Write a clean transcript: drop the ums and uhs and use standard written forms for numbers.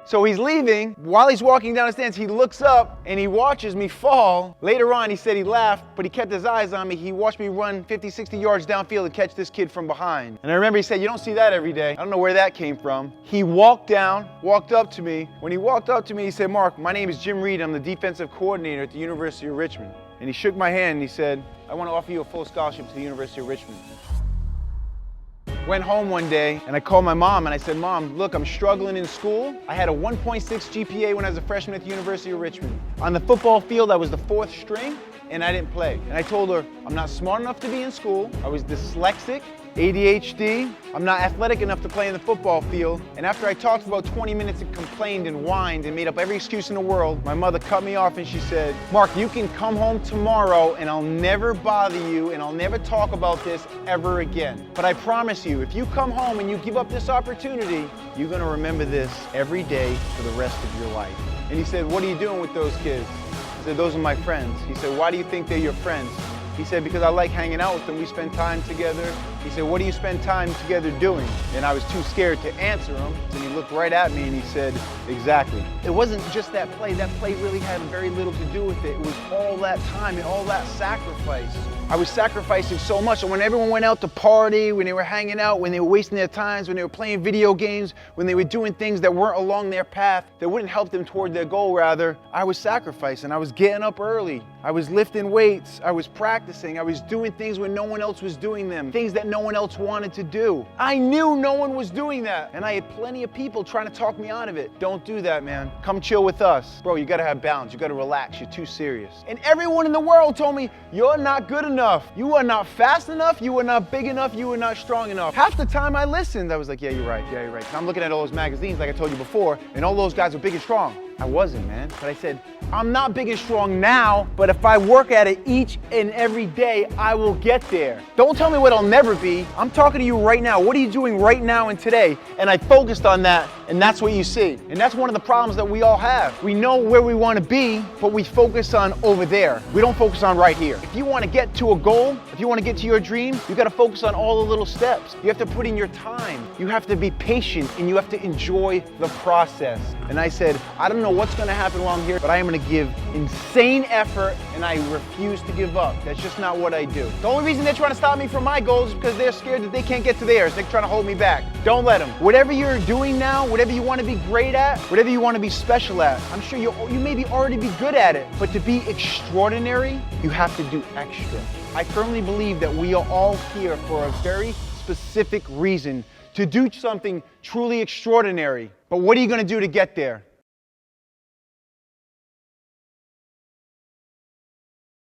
So he's leaving. While he's walking down the stands, he looks up and he watches me fall. Later on, he said he laughed, but he kept his eyes on me. He watched me run 50, 60 yards downfield and catch this kid from behind. And I remember he said, you don't see that every day. I don't know where that came from. He walked up to me. When he walked up to me, he said, Mark, my name is Jim Reed. I'm the defensive coordinator at the University of Richmond. And he shook my hand and he said, I want to offer you a full scholarship to the University of Richmond. Went home one day and I called my mom and I said, Mom, look, I'm struggling in school. I had a 1.6 GPA when I was a freshman at the University of Richmond. On the football field, I was the 4th string and I didn't play. And I told her, I'm not smart enough to be in school. I was dyslexic, ADHD. I'm not athletic enough to play in the football field. And after I talked for about 20 minutes and complained and whined and made up every excuse in the world, my mother cut me off and she said, Mark, you can come home tomorrow and I'll never bother you and I'll never talk about this ever again. But I promise you, if you come home and you give up this opportunity, you're gonna remember this every day for the rest of your life. And he said, what are you doing with those kids? I said, those are my friends. He said, why do you think they're your friends? He said, because I like hanging out with them. We spend time together. He said, what do you spend time together doing? And I was too scared to answer him. And he looked right at me and he said, exactly. It wasn't just that play. That play really had very little to do with it. It was all that time and all that sacrifice. I was sacrificing so much. And when everyone went out to party, when they were hanging out, when they were wasting their times, when they were playing video games, when they were doing things that weren't along their path, that wouldn't help them toward their goal, rather, I was sacrificing. I was getting up early. I was lifting weights. I was practicing. I was doing things when no one else was doing them, things that no one else wanted to do. I knew no one was doing that. And I had plenty of people trying to talk me out of it. Don't do that, man. Come chill with us. Bro, you gotta have balance. You gotta relax. You're too serious. And everyone in the world told me, you're not good enough. You are not fast enough. You are not big enough. You are not strong enough. Half the time I listened, I was like, yeah, you're right. Yeah, you're right. I'm looking at all those magazines, like I told you before, and all those guys are big and strong. I wasn't, man. But I said, I'm not big and strong now, but if I work at it each and every day, I will get there. Don't tell me what I'll never be. I'm talking to you right now. What are you doing right now and today? And I focused on that, and that's what you see. And that's one of the problems that we all have. We know where we want to be, but we focus on over there. We don't focus on right here. If you want to get to a goal, if you want to get to your dream, you got to focus on all the little steps. You have to put in your time. You have to be patient, and you have to enjoy the process. And I said, I don't know what's going to happen while I'm here, but I am going to give insane effort and I refuse to give up. That's just not what I do. The only reason they're trying to stop me from my goals is because they're scared that they can't get to theirs. They're trying to hold me back. Don't let them. Whatever you're doing now, whatever you want to be great at, whatever you want to be special at, I'm sure you maybe already be good at it, but to be extraordinary, you have to do extra. I firmly believe that we are all here for a very specific reason, to do something truly extraordinary. But what are you going to do to get there?